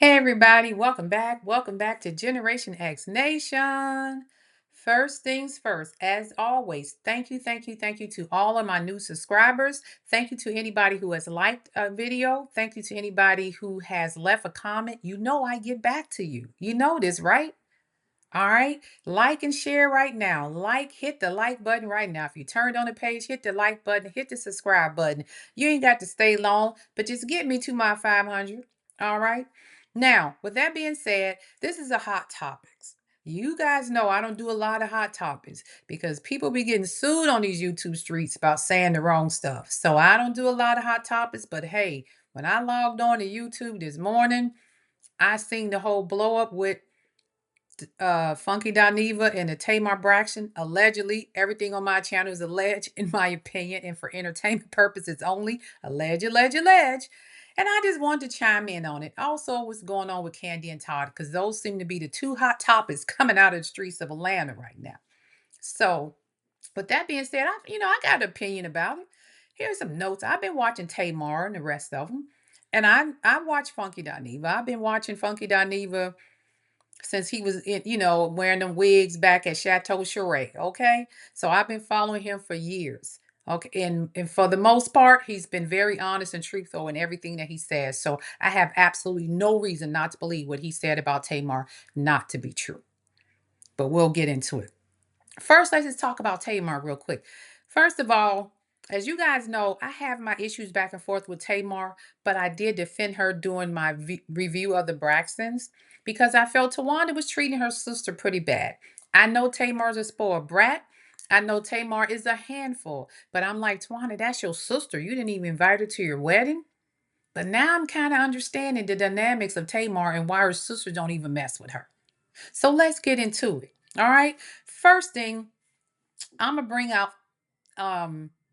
Hey everybody, welcome back. Welcome back to Generation X Nation. First things first, as always, thank you to all of my new subscribers. Thank you to anybody who has liked a video. Thank you to anybody who has left a comment. You know I get back to you. You know this, right? All right. Like and share right now. Hit the like button right now. If you turned on the page, hit the like button, hit the subscribe button. You ain't got to stay long, but just get me to my 500. All right. Now, with that being said, this is a hot topics. You guys know I don't do a lot of hot topics because people be getting sued on these YouTube streets about saying the wrong stuff. So I don't do a lot of hot topics, but hey, when I logged on to YouTube this morning, I seen the whole blow up with Funky Dineva and the Tamar Braxton. Allegedly, everything on my channel is alleged, in my opinion, and for entertainment purposes only. Alleged. And I just wanted to chime in on it. Also, what's going on with Kandi and Todd, because those seem to be the two hot topics coming out of the streets of Atlanta right now. So, with that being said, I got an opinion about it. Here's some notes. I've been watching Tamar and the rest of them, and I watch Funky Dineva. I've been watching Funky Dineva since he was wearing them wigs back at Chateau Charest. Okay. So I've been following him for years. Okay. And for the most part, he's been very honest and truthful in everything that he says. So I have absolutely no reason not to believe what he said about Tamar not to be true. But we'll get into it. First, let's just talk about Tamar real quick. First of all, as you guys know, I have my issues back and forth with Tamar, but I did defend her during my review of the Braxtons because I felt Tawanda was treating her sister pretty bad. I know Tamar's a spoiled brat. I know Tamar is a handful, but I'm like, Tawanda, that's your sister. You didn't even invite her to your wedding. But now I'm kind of understanding the dynamics of Tamar and why her sisters don't even mess with her. So let's get into it. All right. First thing, I'm gonna bring out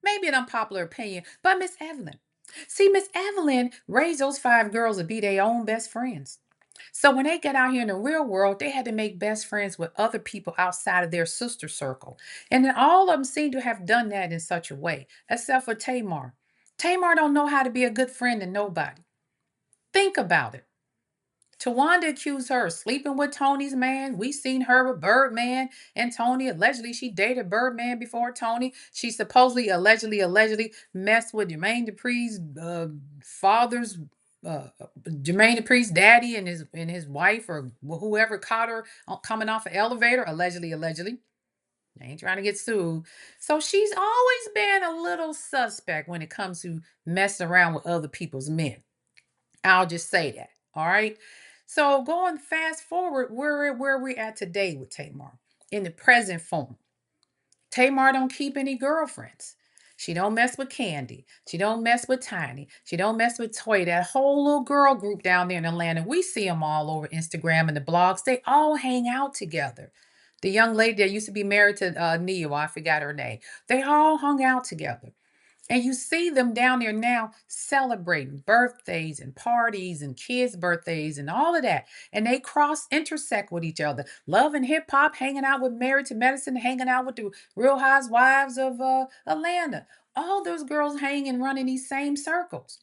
maybe an unpopular opinion, but Miss Evelyn. See, Miss Evelyn raised those five girls to be their own best friends. So when they get out here in the real world, they had to make best friends with other people outside of their sister circle. And then all of them seem to have done that in such a way, except for Tamar. Tamar don't know how to be a good friend to nobody. Think about it. Tawanda accused her of sleeping with Tony's man. We seen her with Birdman and Tony. Allegedly, she dated Birdman before Tony. She supposedly, allegedly messed with Jermaine Dupri's father's Jermaine Dupri's daddy and his wife or whoever caught her coming off an elevator. Allegedly. I ain't trying to get sued. So she's always been a little suspect when it comes to messing around with other people's men. I'll just say that. All right. So going fast forward, where we at today with Tamar in the present form. Tamar don't keep any girlfriends. She don't mess with Kandi. She don't mess with Tiny. She don't mess with Toy. That whole little girl group down there in Atlanta. We see them all over Instagram and the blogs. They all hang out together. The young lady that used to be married to Neo, I forgot her name. They all hung out together. And you see them down there now celebrating birthdays and parties and kids' birthdays and all of that. And they intersect with each other. Love and hip hop, hanging out with Married to Medicine, hanging out with the Real Housewives of Atlanta. All those girls hang and run in these same circles.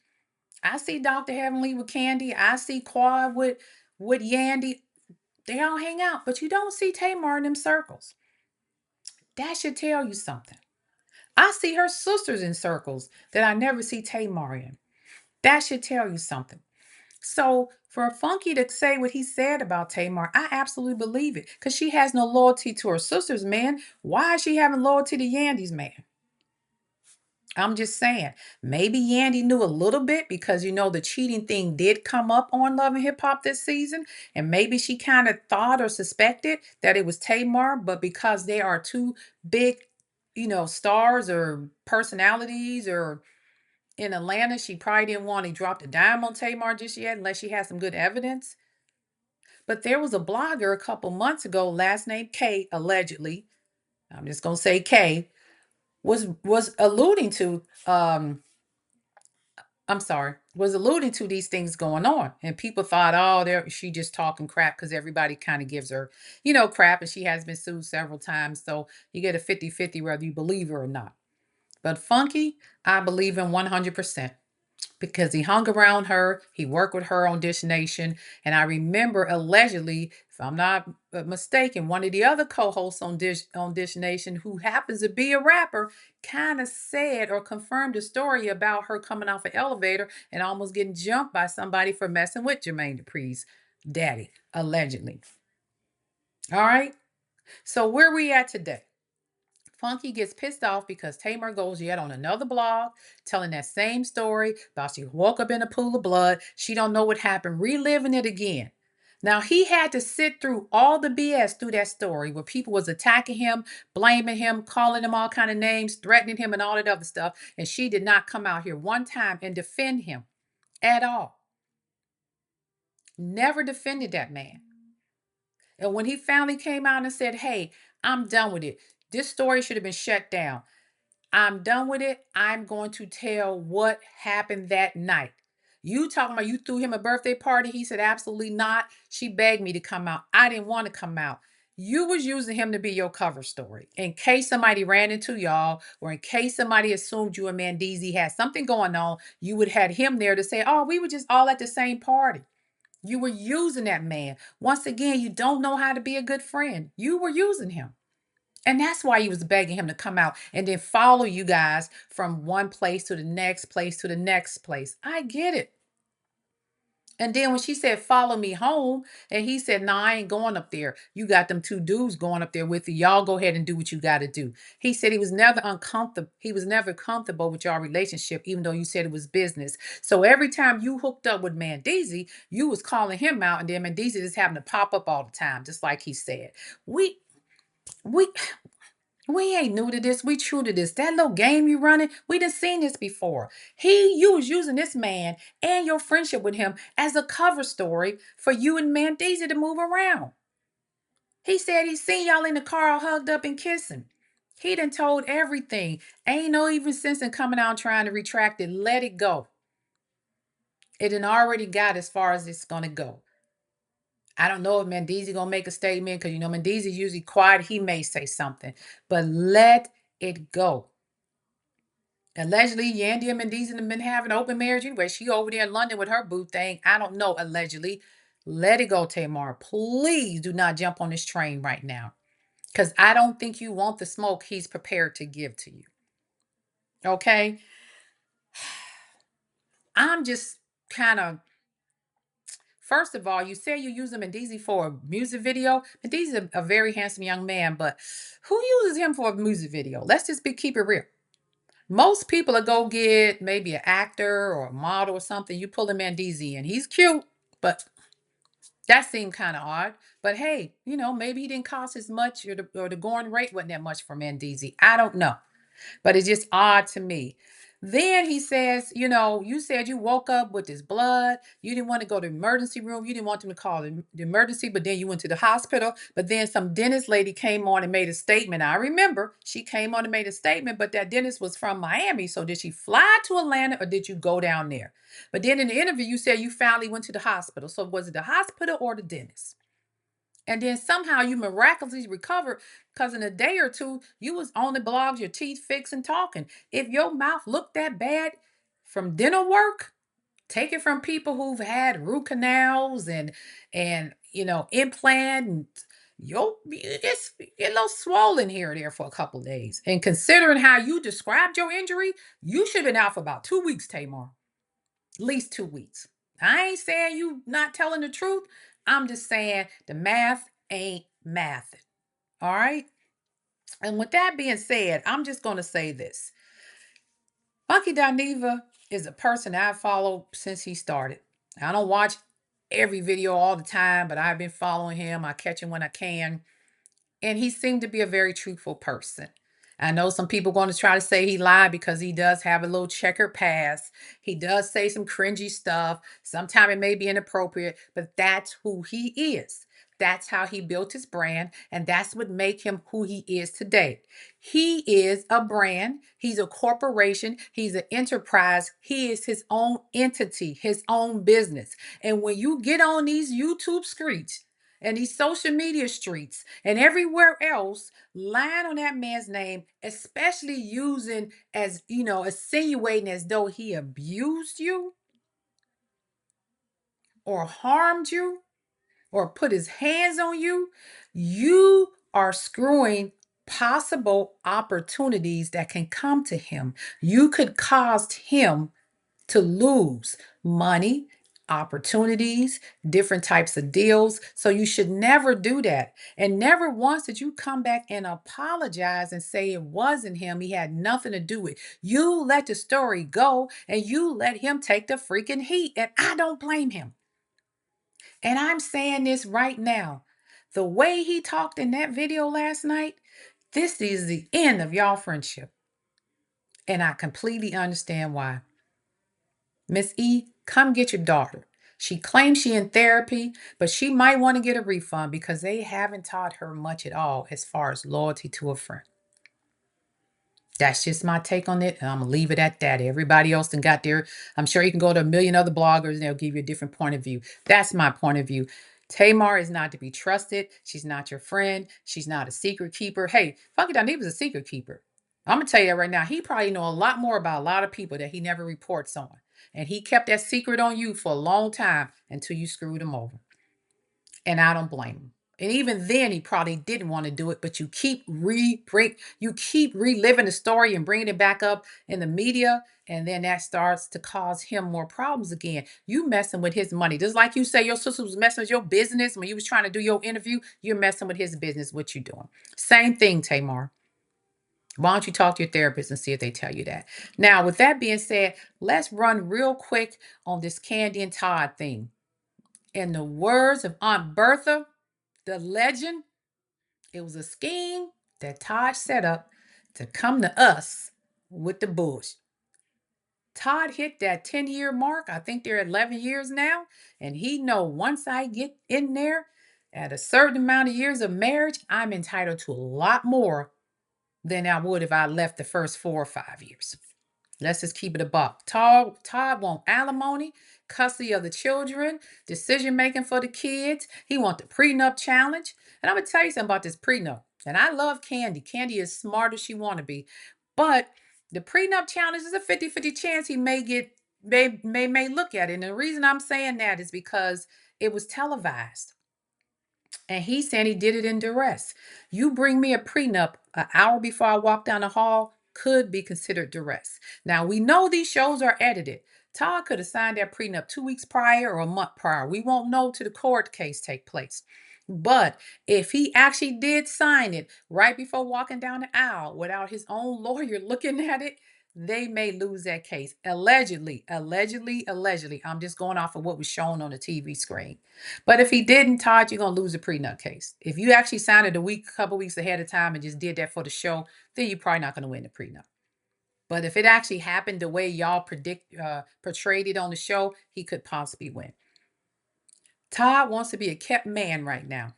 I see Dr. Heavenly with Kandi. I see Quad with Yandy. They all hang out, but you don't see Tamar in them circles. That should tell you something. I see her sisters in circles that I never see Tamar in. That should tell you something. So for Funky to say what he said about Tamar, I absolutely believe it because she has no loyalty to her sisters, man. Why is she having loyalty to Yandy's man? I'm just saying, maybe Yandy knew a little bit because the cheating thing did come up on Love and Hip Hop this season, and maybe she kind of thought or suspected that it was Tamar, but because they are two big, stars or personalities or in Atlanta, she probably didn't want to drop the dime on Tamar just yet unless she had some good evidence. But there was a blogger a couple months ago, last name K, allegedly. I'm just gonna say K was alluding to I'm sorry, was alluding to these things going on. And people thought, oh, she just talking crap because everybody kind of gives her, crap. And she has been sued several times. So you get a 50-50 whether you believe her or not. But Funky, I believe in 100%. because he hung around her. He worked with her on Dish Nation. And I remember allegedly, if I'm not mistaken, one of the other co-hosts on Dish Nation, who happens to be a rapper, kind of said or confirmed a story about her coming off an elevator and almost getting jumped by somebody for messing with Jermaine Dupri's daddy, allegedly. All right. So where we at today? Funky gets pissed off because Tamar goes yet on another blog telling that same story about she woke up in a pool of blood. She don't know what happened, reliving it again. Now he had to sit through all the BS through that story where people was attacking him, blaming him, calling him all kind of names, threatening him and all that other stuff. And she did not come out here one time and defend him at all. Never defended that man. And when he finally came out and said, hey, I'm done with it. This story should have been shut down. I'm done with it. I'm going to tell what happened that night. You talking about you threw him a birthday party? He said, absolutely not. She begged me to come out. I didn't want to come out. You was using him to be your cover story in case somebody ran into y'all or in case somebody assumed you and Mendeecees had something going on. You would have had him there to say, oh, we were just all at the same party. You were using that man. Once again, you don't know how to be a good friend. You were using him. And that's why he was begging him to come out and then follow you guys from one place to the next place to the next place. I get it. And then when she said, follow me home, and he said, no, I ain't going up there. You got them two dudes going up there with you. Y'all go ahead and do what you got to do. He said he was never uncomfortable. He was never comfortable with your relationship, even though you said it was business. So every time you hooked up with Mendeecees, you was calling him out, and then Mendeecees is having to pop up all the time, just like he said. We we we ain't new to this. We true to this. That little game you running, we done seen this before. You was using this man and your friendship with him as a cover story for you and Mendeecees to move around. He said he seen y'all in the car all hugged up and kissing. He done told everything. Ain't no even sense in coming out trying to retract it. Let it go. It done already got as far as it's gonna go. I don't know if Mendeecees gonna make a statement because Mendeecees usually quiet. He may say something, but let it go. Allegedly, Yandy and Mendeecees have been having an open marriage anyway. She over there in London with her boo thing. I don't know, allegedly. Let it go, Tamar. Please do not jump on this train right now. Because I don't think you want the smoke he's prepared to give to you. Okay? I'm just kind of, first of all, you say you use Mendeecees for a music video. Mendeecees is a very handsome young man, but who uses him for a music video? Let's just keep it real. Most people will go get maybe an actor or a model or something. You pull a Mendeecees in. He's cute, but that seemed kind of odd. But hey, maybe he didn't cost as much or the going rate wasn't that much for Mendeecees. I don't know. But it's just odd to me. Then he says, you said you woke up with this blood. You didn't want to go to the emergency room. You didn't want them to call the emergency, but then you went to the hospital. But then some dentist lady came on and made a statement. I remember she came on and made a statement, but that dentist was from Miami. So did she fly to Atlanta or did you go down there? But then in the interview, you said you finally went to the hospital. So was it the hospital or the dentist? And then somehow you miraculously recovered because in a day or two, you was on the blogs, your teeth fixed and talking. If your mouth looked that bad from dental work, take it from people who've had root canals and implant and it's a little swollen here or there for a couple of days. And considering how you described your injury, you should have been out for about 2 weeks, Tamar. At least 2 weeks. I ain't saying you not telling the truth. I'm just saying the math ain't math. All right. And with that being said, I'm just going to say this. Funky Dineva is a person I've followed since he started. I don't watch every video all the time, but I've been following him. I catch him when I can. And he seemed to be a very truthful person. I know some people going to try to say he lied because he does have a little checkered past. He does say some cringy stuff. Sometimes it may be inappropriate, but that's who he is. That's how he built his brand, and that's what make him who he is today. He is a brand. He's a corporation. He's an enterprise. He is his own entity, his own business. And when you get on these YouTube streets and these social media streets and everywhere else, lying on that man's name, especially using as, insinuating as though he abused you or harmed you or put his hands on you, you are screwing possible opportunities that can come to him. You could cause him to lose money, opportunities, different types of deals. So you should never do that. And never once did you come back and apologize and say it wasn't him. He had nothing to do with it. You let the story go and you let him take the freaking heat. And I don't blame him. And I'm saying this right now. The way he talked in that video last night, this is the end of y'all friendship. And I completely understand why. Miss E, come get your daughter. She claims she in therapy, but she might want to get a refund because they haven't taught her much at all as far as loyalty to a friend. That's just my take on it. And I'm going to leave it at that. Everybody else done got there. I'm sure you can go to a million other bloggers and they'll give you a different point of view. That's my point of view. Tamar is not to be trusted. She's not your friend. She's not a secret keeper. Hey, Funky Don, he was a secret keeper. I'm going to tell you that right now. He probably know a lot more about a lot of people that he never reports on. And he kept that secret on you for a long time until you screwed him over. And I don't blame him. And even then, he probably didn't want to do it, but you keep reliving the story and bringing it back up in the media, and then that starts to cause him more problems again. You messing with his money, just like you say your sister was messing with your business when you was trying to do your interview. You're messing with his business. What you doing? Same thing, Tamar. Why don't you talk to your therapist and see if they tell you that? Now, with that being said, let's run real quick on this Kandi and Todd thing. In the words of Aunt Bertha, the legend, it was a scheme that Todd set up to come to us with the bush. Todd hit that 10-year mark. I think they're 11 years now. And he know once I get in there at a certain amount of years of marriage, I'm entitled to a lot more than I would if I left the first 4 or 5 years. Let's just keep it a buck. Todd want alimony, custody of the children, decision making for the kids. He want the prenup challenge. And I'm gonna tell you something about this prenup. And I love Kandi. Kandi is smart as she want to be. But the prenup challenge is a 50-50 chance he may get may look at it. And the reason I'm saying that is because it was televised. And he said he did it in duress. You bring me a prenup an hour before I walk down the hall could be considered duress. Now, we know these shows are edited. Todd could have signed that prenup 2 weeks prior or a month prior. We won't know till the court case take place. But if he actually did sign it right before walking down the aisle without his own lawyer looking at it, they may lose that case. Allegedly, allegedly, allegedly. I'm just going off of what was shown on the TV screen. But if he didn't, Todd, you're gonna lose a prenup case. If you actually signed it couple weeks ahead of time and just did that for the show, then you're probably not gonna win the prenup. But if it actually happened the way y'all portrayed it on the show, he could possibly win. Todd wants to be a kept man right now.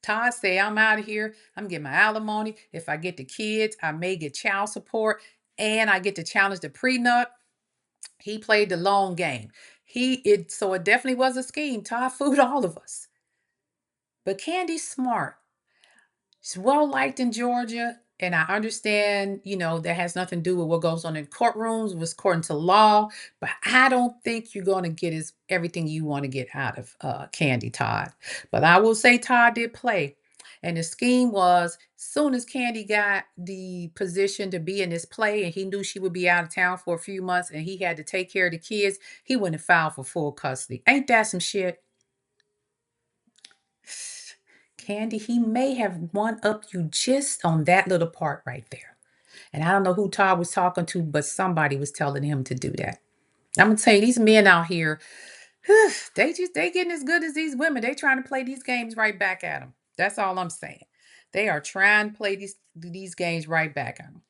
Todd say, I'm out of here. I'm getting my alimony. If I get the kids, I may get child support and I get to challenge the prenup. He played the long game. So it definitely was a scheme. Todd fooled all of us. But Kandi's smart. She's well liked in Georgia. And I understand, that has nothing to do with what goes on in courtrooms, what's according to law. But I don't think you're going to get everything you want to get out of Kandi, Todd. But I will say Todd did play. And the scheme was, soon as Kandi got the position to be in this play and he knew she would be out of town for a few months and he had to take care of the kids, he wouldn't have filed for full custody. Ain't that some shit? Kandi, he may have one up you just on that little part right there. And I don't know who Todd was talking to, but somebody was telling him to do that. I'm gonna tell you, these men out here, they getting as good as these women. They trying to play these games right back at them. That's all I'm saying. They are trying to play these games right back at them.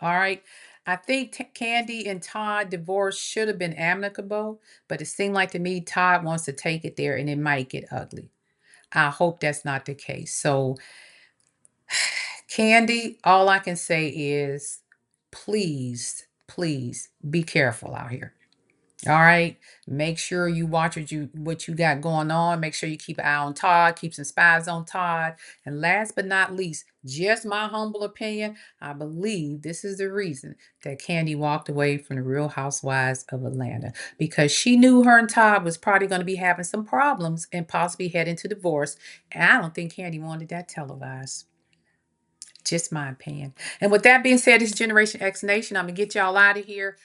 All right. I think Kandi and Todd divorce should have been amicable, but it seemed like to me Todd wants to take it there and it might get ugly. I hope that's not the case. So, Kandi, all I can say is please, please be careful out here. All right. Make sure you watch what you got going on. Make sure you keep an eye on Todd, keep some spies on Todd. And last but not least, just my humble opinion, I believe this is the reason that Kandi walked away from the Real Housewives of Atlanta, because she knew her and Todd was probably going to be having some problems and possibly heading to divorce. And I don't think Kandi wanted that televised. Just my opinion. And with that being said, this is Generation X Nation. I'm gonna get y'all out of here.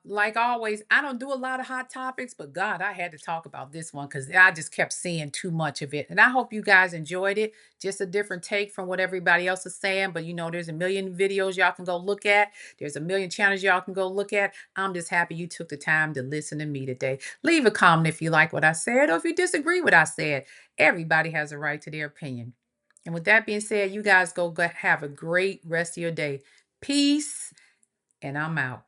Like always, I don't do a lot of hot topics, but God, I had to talk about this one because I just kept seeing too much of it. And I hope you guys enjoyed it. Just a different take from what everybody else is saying. But there's a million videos y'all can go look at. There's a million channels y'all can go look at. I'm just happy you took the time to listen to me today. Leave a comment if you like what I said or if you disagree with what I said. Everybody has a right to their opinion. And with that being said, you guys go have a great rest of your day. Peace, and I'm out.